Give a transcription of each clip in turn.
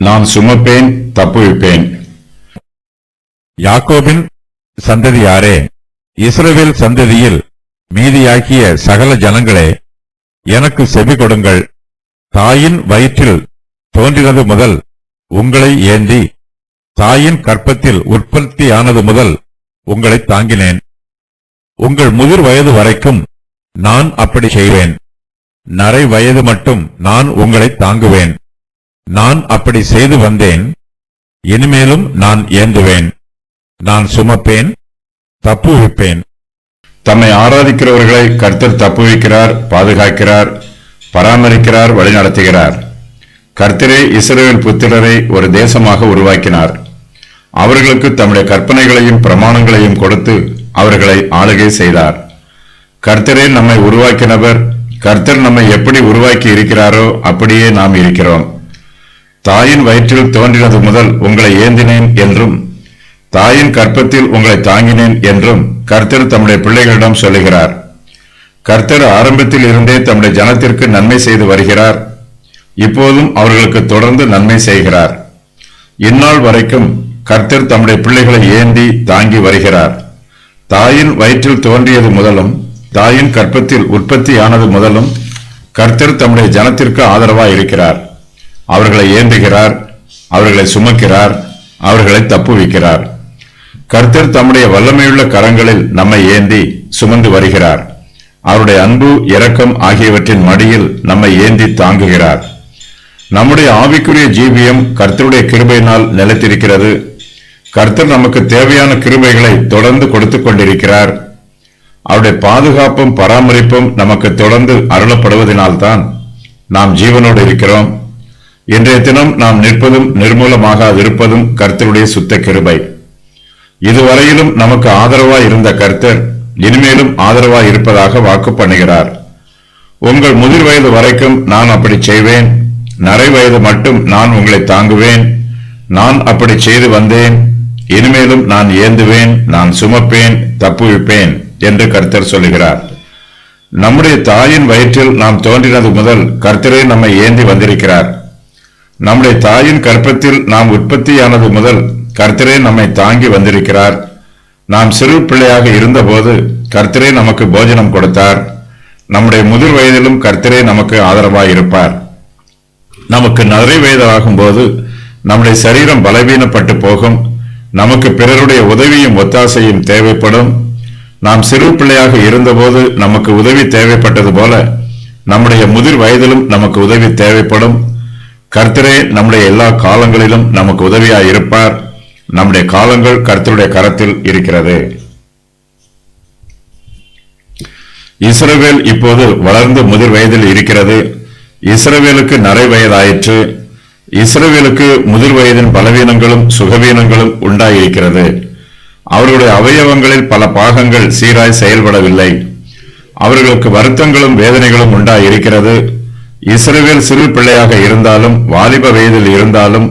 நான் சுமப்பேன், தப்புவிப்பேன். யாக்கோபின் சந்ததியாரே, இஸ்ரவேல் சந்ததியில் மீதியாக்கிய சகல ஜனங்களே, எனக்கு செவி கொடுங்கள். தாயின் வயிற்றில் தோன்றினது முதல் உங்களை ஏந்தி, தாயின் கற்பத்தில் உற்பத்தியானது முதல் உங்களை தாங்கினேன். உங்கள் முதிர் வயது வரைக்கும் நான் அப்படி செய்வேன். நரை வயது மட்டும் நான் உங்களை தாங்குவேன். நான் அப்படி செய்து வந்தேன், இனிமேலும் நான் ஏந்துவேன். நான் சுமப்பேன், தப்புவிப்பேன். தம்மை ஆராதிக்கிறவர்களை கர்த்தர் தப்புவிக்கிறார், பாதுகாக்கிறார், பராமரிக்கிறார், வழிநடத்துகிறார். கர்த்தரே இஸ்ரவேல் புத்திரரை ஒரு தேசமாக உருவாக்கினார். அவர்களுக்கு தம்முடைய கற்பனைகளையும் பிரமாணங்களையும் கொடுத்து அவர்களை ஆளுகை செய்தார். கர்த்தரே நம்மை உருவாக்கினவர். கர்த்தர் நம்மை எப்படி உருவாக்கி இருக்கிறாரோ அப்படியே நாம் இருக்கிறோம். தாயின் வயிற்றில் தோன்றினது முதல் உங்களை ஏந்தினேன் என்றும், தாயின் கற்பத்தில் உங்களை தாங்கினேன் என்றும் கர்த்தர் தம்முடைய பிள்ளைகளிடம் சொல்லுகிறார். கர்த்தர் ஆரம்பத்தில் இருந்தே தம்முடைய ஜனத்திற்கு நன்மை செய்து வருகிறார். இப்போதும் அவர்களுக்கு தொடர்ந்து நன்மை செய்கிறார். இந்நாள் வரைக்கும் கர்த்தர் தம்முடைய பிள்ளைகளை ஏந்தி தாங்கி வருகிறார். தாயின் வயிற்றில் தோன்றியது முதலும், தாயின் கற்பத்தில் உற்பத்தியானது முதலும் கர்த்தர் தம்முடைய ஜனத்திற்கு ஆதரவாய் இருக்கிறார். அவர்களை ஏந்துகிறார், அவர்களை சுமக்கிறார், அவர்களை தப்புவிக்கிறார். கர்த்தர் தம்முடைய வல்லமையுள்ள கரங்களில் நம்மை ஏந்தி சுமந்து வருகிறார். அவருடைய அன்பு, இரக்கம் ஆகியவற்றின் மடியில் நம்மை ஏந்தி தாங்குகிறார். நம்முடைய ஆவிக்குரிய ஜீவியம் கர்த்தருடைய கிருபையினால் நிலைத்திருக்கிறது. கர்த்தர் நமக்கு தேவையான கிருபைகளை தொடர்ந்து கொடுத்துக் கொண்டிருக்கிறார். அவருடைய பாதுகாப்பும் பராமரிப்பும் நமக்கு தொடர்ந்து அருளப்படுவதனால்தான் நாம் ஜீவனோடு இருக்கிறோம். இன்றைய தினம் நாம் நிற்பதும் நிர்மூலமாகாதிருப்பதும் கர்த்தருடைய சுத்த கிருபை. இதுவரையிலும் நமக்கு ஆதரவாய் இருந்த கர்த்தர் இனிமேலும் ஆதரவாய் இருப்பதாக வாக்கு பண்ணுகிறார். உங்கள் முதிர் வயது வரைக்கும் நான் அப்படி செய்வேன். நரை வயது மட்டும் நான் உங்களை தாங்குவேன். நான் அப்படி செய்து வந்தேன், இனிமேலும் நான் ஏந்துவேன், நான் சுமப்பேன், தப்புவிப்பேன் என்று கர்த்தர் சொல்லுகிறார். நம்முடைய தாயின் வயிற்றில் நாம் தோன்றினது முதல் கர்த்தரே நம்மை ஏந்தி வந்திருக்கிறார். நம்முடைய தாயின் கற்பத்தில் நாம் உற்பத்தியானது முதல் கர்த்தரே நம்மை தாங்கி வந்திருக்கிறார். நாம் சிறு பிள்ளையாக இருந்தபோது கர்த்தரே நமக்கு போஜனம் கொடுத்தார். நம்முடைய முதிர் வயதிலும் கர்த்தரே நமக்கு ஆதரவாய் இருப்பார். நமக்கு நரை வயதாகும் போது நம்முடைய சரீரம் பலவீனப்பட்டு போகும். நமக்கு பிறருடைய உதவியும் ஒத்தாசையும் தேவைப்படும். நாம் சிறு பிள்ளையாக இருந்தபோது நமக்கு உதவி தேவைப்பட்டது போல நம்முடைய முதிர் வயதிலும் நமக்கு உதவி தேவைப்படும். கர்த்தரே நம்முடைய எல்லா காலங்களிலும் நமக்கு உதவியாய் இருப்பார். நம்முடைய காலங்கள் கர்த்தருடைய கரத்தில் இருக்கிறது. இஸ்ரவேல் இப்போது வளர்ந்து முதிர் வயதில் இருக்கிறது. இஸ்ரவேலுக்கு நரை வயதாயிற்று. இஸ்ரவேலுக்கு முதிர் வயதின் பலவீனங்களும் சுகவீனங்களும் உண்டாயிருக்கிறது. அவர்களுடைய அவயவங்களில் பல பாகங்கள் சீராய் செயல்படவில்லை. அவர்களுக்கு வருத்தங்களும் வேதனைகளும் உண்டாயிருக்கிறது. இஸ்ரவேல் சிறு பிள்ளையாக இருந்தாலும், வாலிப வயதில் இருந்தாலும்,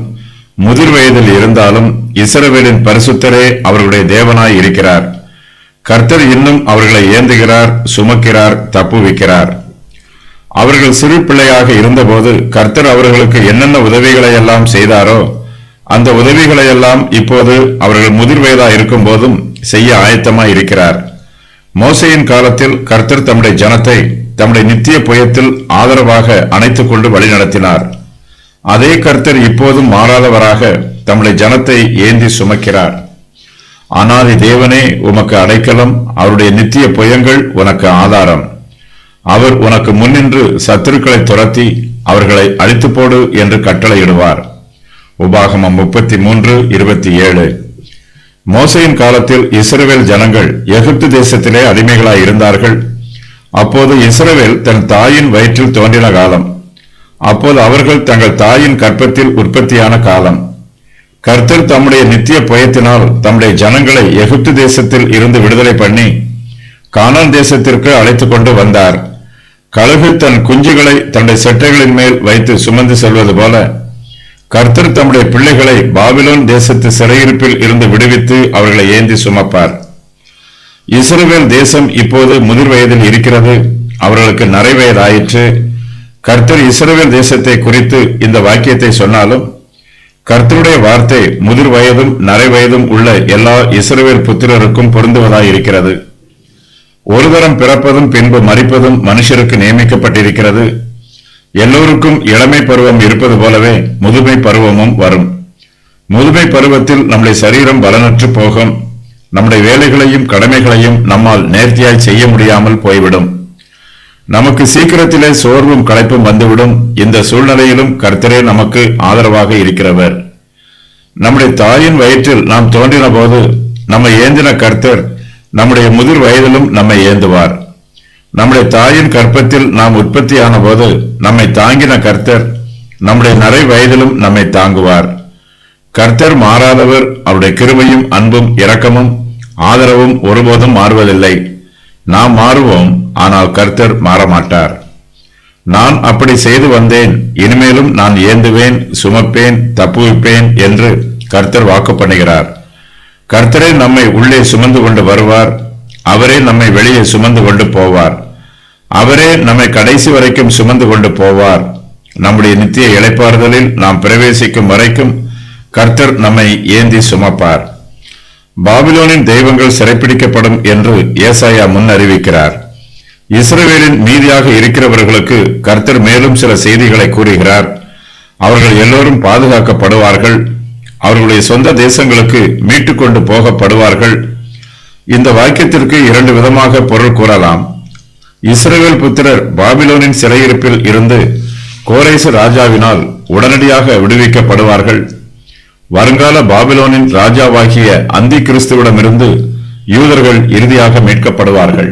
முதிர் வயதில் இருந்தாலும் இஸ்ரவேலின் பரிசுத்தரே அவர்களுடைய தேவனாய் இருக்கிறார். கர்த்தர் இன்னும் அவர்களை ஏந்துகிறார், சுமக்கிறார், தப்புவிக்கிறார். அவர்கள் சிறு பிள்ளையாக இருந்தபோது கர்த்தர் அவர்களுக்கு என்னென்ன உதவிகளை எல்லாம் செய்தாரோ அந்த உதவிகளை எல்லாம் இப்போது அவர்கள் முதிர் வயதாக இருக்கும் போதும் செய்ய ஆயத்தமாய் இருக்கிறார். மோசேயின் காலத்தில் கர்த்தர் தம்முடைய ஜனத்தை தம்முடைய நித்திய புயத்தில் ஆதரவாக அணைத்துக் கொண்டு வழிநடத்தினார். அதே கர்த்தர் இப்போதும் மாறாதவராக தம்முடைய ஜனத்தை ஏந்தி சுமக்கிறார். அனாதி தேவனே உமக்கு அடைக்கலம், அவருடைய நித்திய புயங்கள் உனக்கு ஆதாரம். அவர் உனக்கு முன்னின்று சத்துருக்களை துரத்தி அவர்களை அழித்து போடு என்று கட்டளையிடுவார். உபாகமம் 33:27. மோசேயின் காலத்தில் இஸ்ரவேல் ஜனங்கள் எகிப்து தேசத்திலே அடிமைகளாய் இருந்தார்கள். அப்போது இஸ்ரவேல் தன் தாயின் வயிற்றில் தோன்றின காலம். அப்போது அவர்கள் தங்கள் தாயின் கற்பத்தில் உற்பத்தியான காலம். கர்த்தர் தம்முடைய நித்திய புயத்தினால் தம்முடைய ஜனங்களை எகிப்து தேசத்தில் இருந்து விடுதலை பண்ணி கானான் தேசத்திற்கு அழைத்துக் கொண்டு வந்தார். கழுகு தன் குஞ்சுகளை தன்னுடைய செட்டைகளின் மேல் வைத்து சுமந்து செல்வது போல கர்த்தர் தம்முடைய பிள்ளைகளை பாபிலோன் தேசத்து சிறையிருப்பில் இருந்து விடுவித்து அவர்களை ஏந்தி சுமப்பார். இஸ்ரவேல் தேசம் இப்போது முதிர் வயதில் இருக்கிறது. அவர்களுக்கு நரை வயதாயிற்று. கர்த்தர் இஸ்ரவேல் தேசத்தை குறித்து இந்த வாக்கியத்தை சொன்னாலும் கர்த்தருடைய வார்த்தை முதிர் வயதும் நரை வயதும் உள்ள எல்லா இஸ்ரவேல் புத்திரருக்கும் பொருந்துவதாயிருக்கிறது. ஒரு தரம் பிறப்பதும் பின்பு மரிப்பதும் மனுஷருக்கு நியமிக்கப்பட்டிருக்கிறது. எல்லோருக்கும் இளமை பருவம் இருப்பது போலவே முதுமை பருவமும் வரும். முதுமை பருவத்தில் நம்முடைய சரீரம் பலனற்று போகும். நம்முடைய வேலைகளையும் கடமைகளையும் நம்மால் நேர்த்தியாய் செய்ய முடியாமல் போய்விடும். நமக்கு சீக்கிரத்திலே சோர்வும் களைப்பும் வந்துவிடும். இந்த சூழ்நிலையிலும் கர்த்தரே நமக்கு ஆதரவாக இருக்கிறவர். நம்முடைய தாயின் வயிற்றில் நாம் தோன்றின போது நம்மை ஏந்தின கர்த்தர் நம்முடைய முதிர் வயதிலும் நம்மை ஏந்துவார். நம்முடைய தாயின் கற்பத்தில் நாம் உற்பத்தியான போது நம்மை தாங்கின கர்த்தர் நம்முடைய நரை வயதிலும் நம்மை தாங்குவார். கர்த்தர் மாறாதவர். அவருடைய கிருபையும் அன்பும் இரக்கமும் ஆதரவும் ஒருபோதும் மாறுவதில்லை. நாம் மாறுவோம், ஆனால் கர்த்தர் மாறமாட்டார். நான் அப்படி செய்து வந்தேன், இனிமேலும் நான் ஏந்துவேன், சுமப்பேன், தப்புவிப்பேன் என்று கர்த்தர் வாக்கு பண்ணுகிறார். கர்த்தரே நம்மை உள்ளே சுமந்து கொண்டு வருவார். அவரே நம்மை வெளியே சுமந்து கொண்டு போவார். அவரே நம்மை கடைசி வரைக்கும் சுமந்து கொண்டு போவார். நம்முடைய நித்திய இளைப்பாறுதலில் நாம் பிரவேசிக்கும் வரைக்கும் கர்த்தர் நம்மை ஏந்தி சுமப்பார். பாபிலோனின் தெய்வங்கள் சிறைப்பிடிக்கப்படும் என்று ஏசாயா முன் அறிவிக்கிறார். இஸ்ரவேலின் மீதியாக இருக்கிறவர்களுக்கு கர்த்தர் மேலும் சில செய்திகளை கூறுகிறார். அவர்கள் எல்லோரும் பாதுகாக்கப்படுவார்கள். அவர்களுடைய சொந்த தேசங்களுக்கு மீட்டுக் கொண்டு போகப்படுவார்கள். இந்த வாக்கியத்திற்கு இரண்டு விதமாக பொருள் கூறலாம். இஸ்ரவேல் புத்திரர் பாபிலோனின் சிறையிருப்பில் இருந்து கோரேசு ராஜாவினால் உடனடியாக விடுவிக்கப்படுவார்கள். வருங்கால பாபிலோனின் ராஜாவாகிய அந்தி கிறிஸ்துவிடமிருந்து யூதர்கள் இறுதியாக மீட்கப்படுவார்கள்.